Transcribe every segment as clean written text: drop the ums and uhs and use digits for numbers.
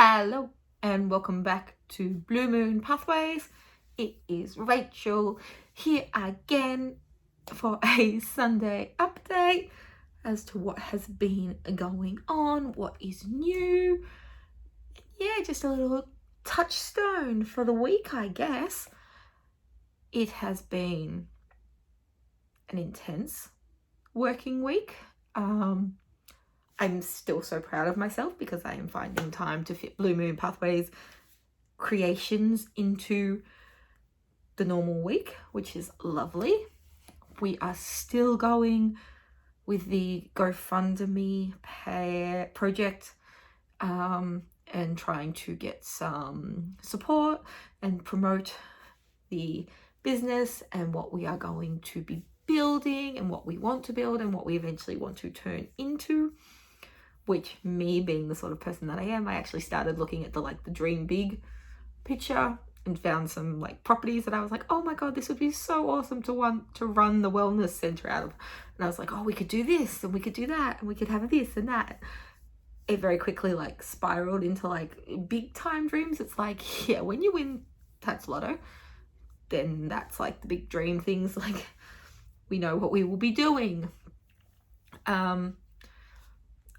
Hello and welcome back to Blue Moon Pathways. It is Rachel here again for a Sunday update as to what has been going on, what is new. Yeah, just a little touchstone for the week, I guess. It has been an intense working week. I'm still so proud of myself because I am finding time to fit Blue Moon Pathways creations into the normal week, which is lovely. We are still going with the GoFundMe project and trying to get some support and promote the business and what we are going to be building and what we want to build and what we eventually want to turn into. Which, me being the sort of person that I am, I actually started looking at the dream big picture and found some properties that I was like, oh my god, this would be so awesome to want to run the wellness center out of. And I was like, oh, we could do this and we could do that and we could have this and that. It very quickly spiraled into big time dreams. It's yeah, when you win Tax Lotto, then that's the big dream things. We know what we will be doing.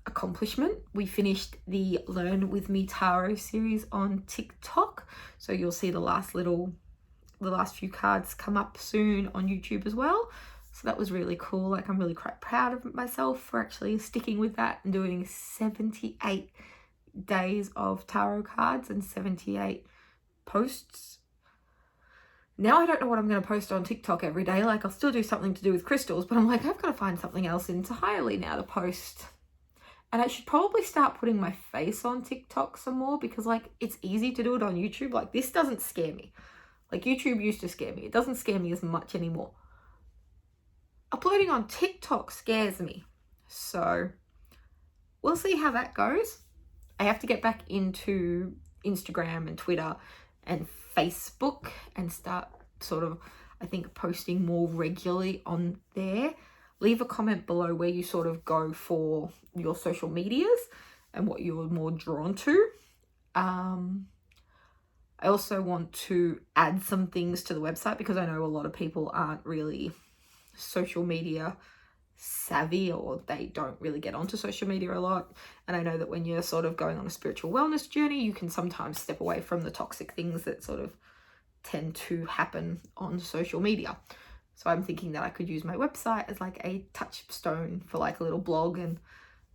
Accomplishment, we finished the Learn With Me Tarot series on TikTok, so you'll see the last few cards come up soon on YouTube as well. So that was really cool. I'm really quite proud of myself for actually sticking with that and doing 78 days of tarot cards and 78 posts. Now I don't know what I'm going to post on TikTok every day. I'll still do something to do with crystals, but I'm I've got to find something else entirely now to post. And I should probably start putting my face on TikTok some more because it's easy to do it on YouTube. This doesn't scare me. YouTube used to scare me. It doesn't scare me as much anymore. Uploading on TikTok scares me. So we'll see how that goes. I have to get back into Instagram and Twitter and Facebook and start I think posting more regularly on there. Leave a comment below where you go for your social medias and what you're more drawn to. I also want to add some things to the website because I know a lot of people aren't really social media savvy, or they don't really get onto social media a lot. And I know that when you're going on a spiritual wellness journey, you can sometimes step away from the toxic things that tend to happen on social media. So I'm thinking that I could use my website as a touchstone for a little blog and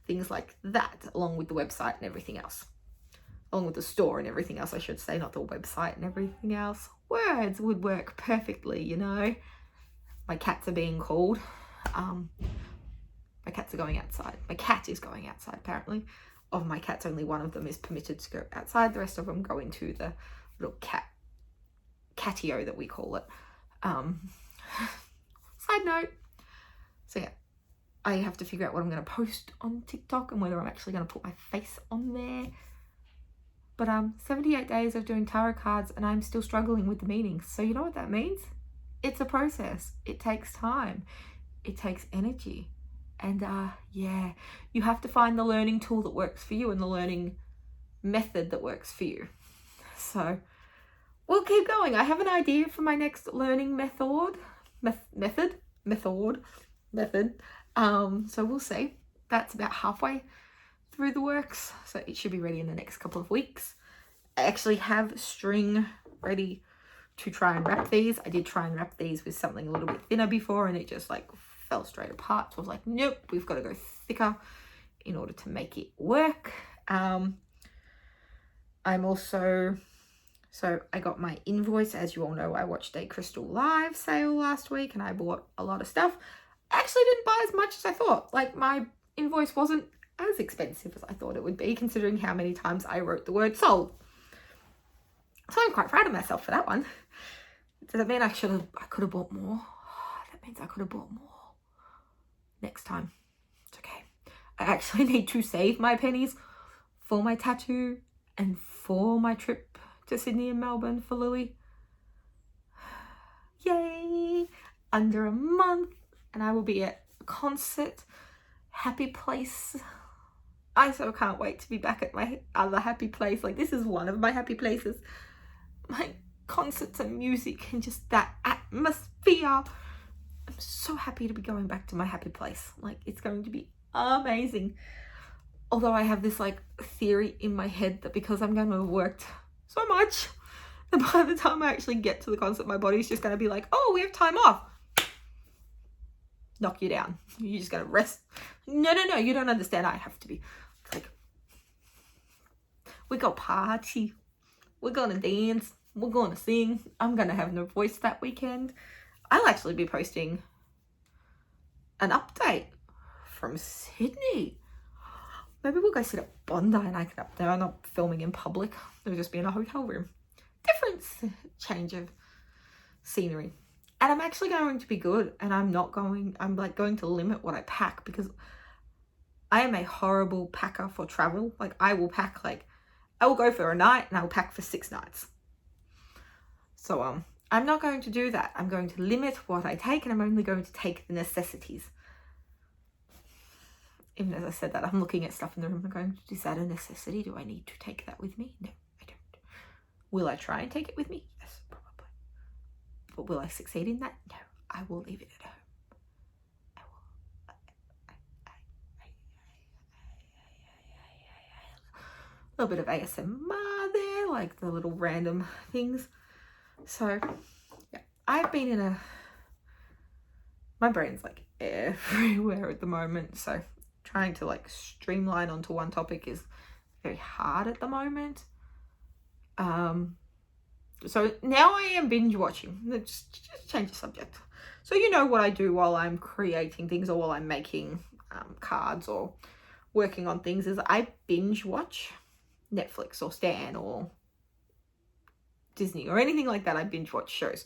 things like that, along with the website and everything else. Along with the store and everything else, I should say, not the website and everything else. Words would work perfectly, you know. My cats are being called. My cats are going outside. My cat is going outside, apparently. Of my cats, only one of them is permitted to go outside. The rest of them go into the little catio that we call it. Side note. So yeah, I have to figure out what I'm going to post on TikTok and whether I'm actually going to put my face on there. But 78 days of doing tarot cards and I'm still struggling with the meanings. So you know what that means? It's a process. It takes time. It takes energy. And yeah, you have to find the learning tool that works for you and the learning method that works for you. So we'll keep going. I have an idea for my next learning method. So we'll see. That's about halfway through the works. So it should be ready in the next couple of weeks. I actually have string ready to try and wrap these. I did try and wrap these with something a little bit thinner before and it just fell straight apart. So I was nope, we've got to go thicker in order to make it work. So I got my invoice. As you all know, I watched a Crystal Live sale last week and I bought a lot of stuff. I actually didn't buy as much as I thought. My invoice wasn't as expensive as I thought it would be, considering how many times I wrote the word sold. So I'm quite proud of myself for that one. Does that mean I could have bought more? That means I could have bought more next time. It's okay. I actually need to save my pennies for my tattoo and for my trip to Sydney and Melbourne for Louis. Yay! Under a month and I will be at a concert, happy place, I so can't wait to be back at my other happy place. Like, this is one of my happy places. My concerts and music and just that atmosphere. I'm so happy to be going back to my happy place. Like, it's going to be amazing. Although I have this like theory in my head that because I'm going to have worked so much, that by the time I actually get to the concert, my body's just going to be like, oh, we have time off. Knock you down. You just got to rest. No, you don't understand. I have to be. It's like, we go party. We're going to dance. We're going to sing. I'm going to have no voice that weekend. I'll actually be posting an update from Sydney. Maybe we'll go sit at Bondi and I can up there. I'm not filming in public. It'll just be in a hotel room. Different change of scenery. And I'm actually going to be good. And I'm like going to limit what I pack because I am a horrible packer for travel. Like, I will pack, like, I will go for a night and I will pack for 6 nights. So, I'm not going to do that. I'm going to limit what I take and I'm only going to take the necessities. Even as I said that, I'm looking at stuff in the room and going, is that a necessity? Do I need to take that with me? No, I don't. Will I try and take it with me? Yes, probably. But will I succeed in that? No, I will leave it at home. I will. A little bit of ASMR there, like the little random things. So, yeah, I've been in my brain's like everywhere at the moment. So, trying to like streamline onto one topic is very hard at the moment. So now I am binge watching. Just change the subject. So you know what I do while I'm creating things or while I'm making cards or working on things is I binge watch Netflix or Stan or Disney or anything like that. I binge watch shows.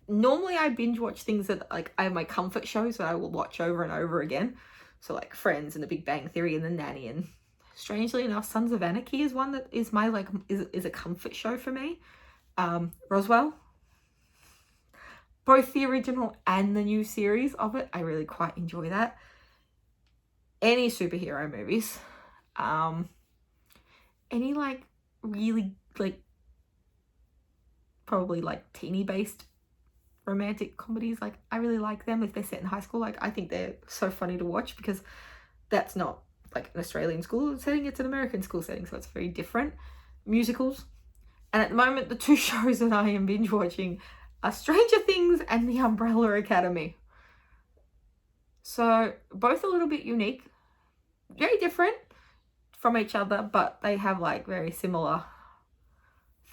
Normally I binge watch things that like I have my comfort shows that I will watch over and over again. So like Friends and The Big Bang Theory and The Nanny, and strangely enough, Sons of Anarchy is one that is my like is a comfort show for me. Roswell, both the original and the new series of it, I really quite enjoy that. Any superhero movies, any like really like probably like teeny based romantic comedies, like I really like them if they're set in high school. Like I think they're so funny to watch because that's not like an Australian school setting, it's an American school setting, so it's very different. Musicals, and at the moment the 2 shows that I am binge watching are Stranger Things and The Umbrella Academy. So both a little bit unique, very different from each other, but they have like very similar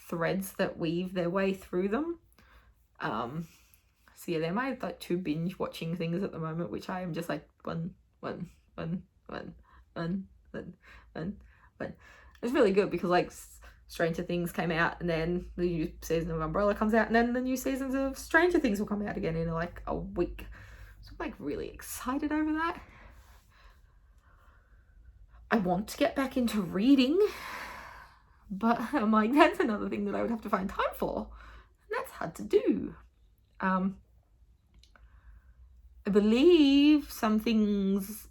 threads that weave their way through them. So yeah, they're my like 2 binge watching things at the moment, which I am just like one. It's really good because like Stranger Things came out and then the new season of Umbrella comes out and then the new seasons of Stranger Things will come out again in like a week. So I'm like really excited over that. I want to get back into reading, but I'm like, that's another thing that I would have to find time for. And that's hard to do. I believe some things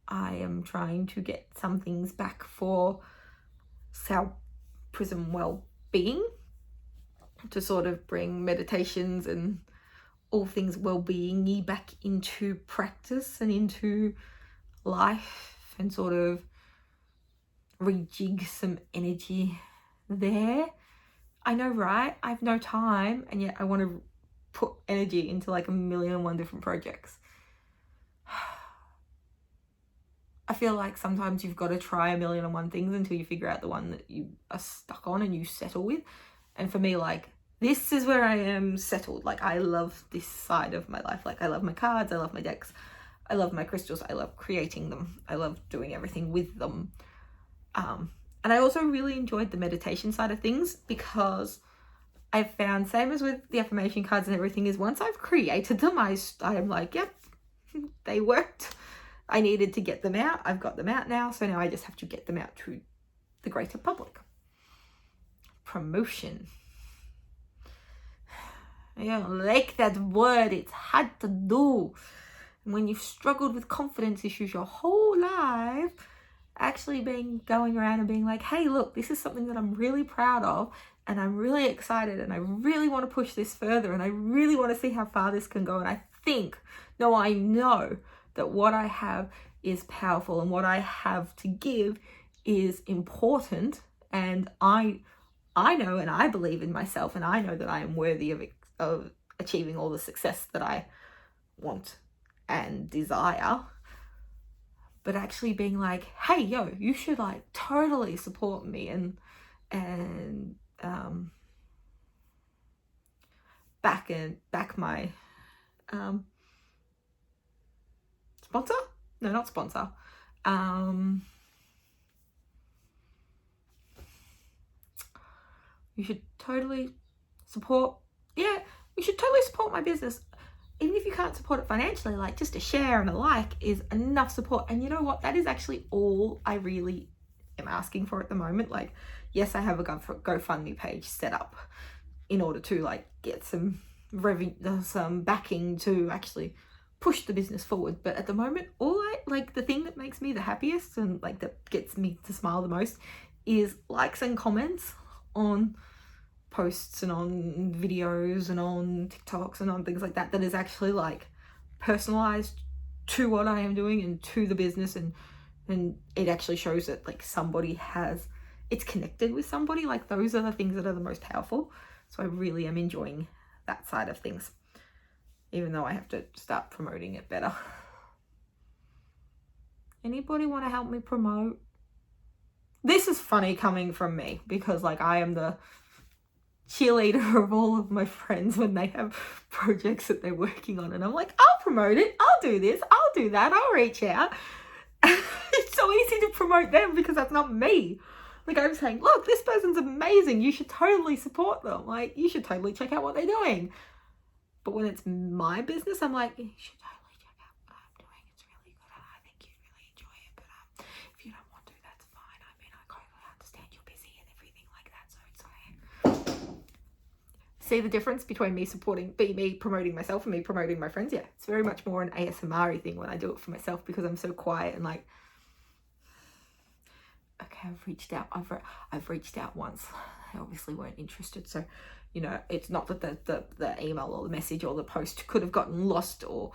I am trying to get some things back for South Prism well-being to sort of bring meditations and all things well-being-y back into practice and into life and sort of rejig some energy there. I know, right? I have no time and yet I want to put energy into like 1,000,001 different projects. I feel like sometimes you've got to try 1,000,001 things until you figure out the one that you are stuck on and you settle with. And for me, like, this is where I am settled. Like, I love this side of my life. Like, I love my cards, I love my decks, I love my crystals, I love creating them, I love doing everything with them. And I also really enjoyed the meditation side of things because I've found, same as with the affirmation cards and everything, is once I've created them, I'm like, yep, they worked. I needed to get them out. I've got them out now. So now I just have to get them out to the greater public. Promotion. I don't like that word. It's hard to do. And when you've struggled with confidence issues your whole life actually going around and being like, hey, look, this is something that I'm really proud of, and I'm really excited, and I really want to push this further, and I really want to see how far this can go. And I know that what I have is powerful, and what I have to give is important, and I know and I believe in myself, and I know that I am worthy of achieving all the success that I want and desire. But actually being like, hey, yo, you should like totally support me and back my sponsor? No, not sponsor. You should totally support, you should totally support my business. Even if you can't support it financially, like just a share and a like is enough support. And you know what? That is actually all I really am asking for at the moment. Like, yes, I have a GoFundMe page set up in order to like get some backing to actually push the business forward. But at the moment, the thing that makes me the happiest and like that gets me to smile the most is likes and comments on posts and on videos and on TikToks and on things like that is actually like personalized to what I am doing and to the business, and it actually shows that like it's connected with somebody. Like, those are the things that are the most powerful. So I really am enjoying that side of things, even though I have to start promoting it better. Anybody want to help me promote? This is funny coming from me, because like I am the cheerleader of all of my friends when they have projects that they're working on, and I'm like, I'll promote it, I'll do this, I'll do that, I'll reach out. It's so easy to promote them because that's not me. Like, I'm saying, look, this person's amazing, you should totally support them, like you should totally check out what they're doing. But when it's my business, I'm like, you should totally check out what I'm doing, it's really good and I think you'd really enjoy it, but if you don't want to, that's fine. I mean, I totally understand you're busy and everything like that, so it's like, see the difference between me promoting myself and me promoting my friends? Yeah, it's very much more an ASMR-y thing when I do it for myself, because I'm so quiet and like, okay, I've reached out once. They obviously weren't interested, so you know, it's not that the email or the message or the post could have gotten lost, or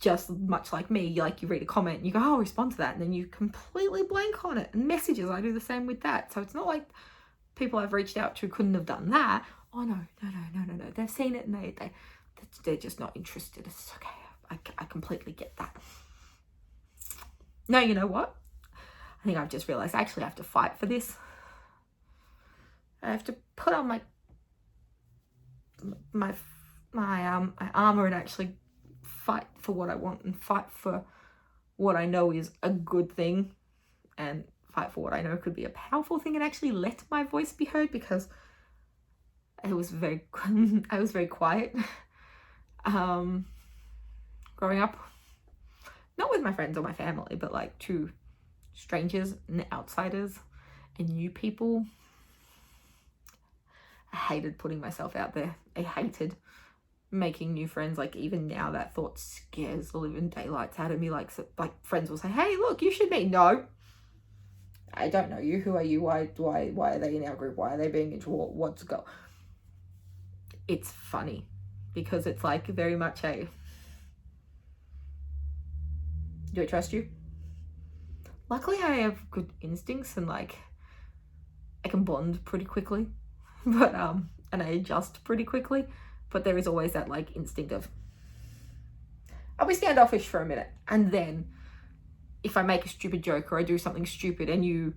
just much like me, like you read a comment and you go, oh, I'll respond to that, and then you completely blank on it. And messages, I do the same with that. So it's not like people I've reached out to couldn't have done that. Oh no, they've seen it and they're just not interested. It's okay, I completely get that. No, you know what, I think I've just realized I actually have to fight for this. I have to put on my armor and actually fight for what I want, and fight for what I know is a good thing, and fight for what I know could be a powerful thing, and actually let my voice be heard, because I was very quiet growing up, not with my friends or my family, but like to strangers and outsiders and new people. I hated putting myself out there. I hated making new friends. Like, even now that thought scares the living daylights out of me. Like friends will say, hey, look, you should meet. No, I don't know you. Who are you? Why are they in our group? Why are they being into what's go? It's funny because it's like very much a, do I trust you? Luckily I have good instincts and like I can bond pretty quickly, but and I adjust pretty quickly, but there is always that like instinct of, I'll be standoffish for a minute, and then if I make a stupid joke or I do something stupid and you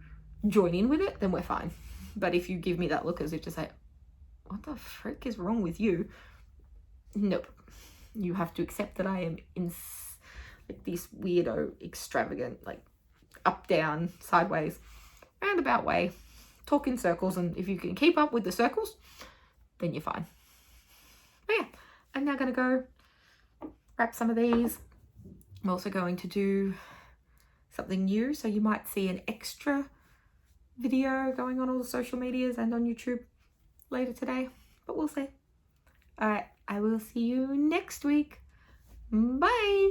join in with it, then we're fine. But if you give me that look as if to say, what the frick is wrong with you? Nope. You have to accept that I am in like this weirdo, extravagant, like up, down, sideways, roundabout way, talk in circles, and if you can keep up with the circles, then you're fine. But yeah, I'm now going to go wrap some of these. I'm also going to do something new, so you might see an extra video going on all the social medias and on YouTube later today, but we'll see. All right, I will see you next week. Bye.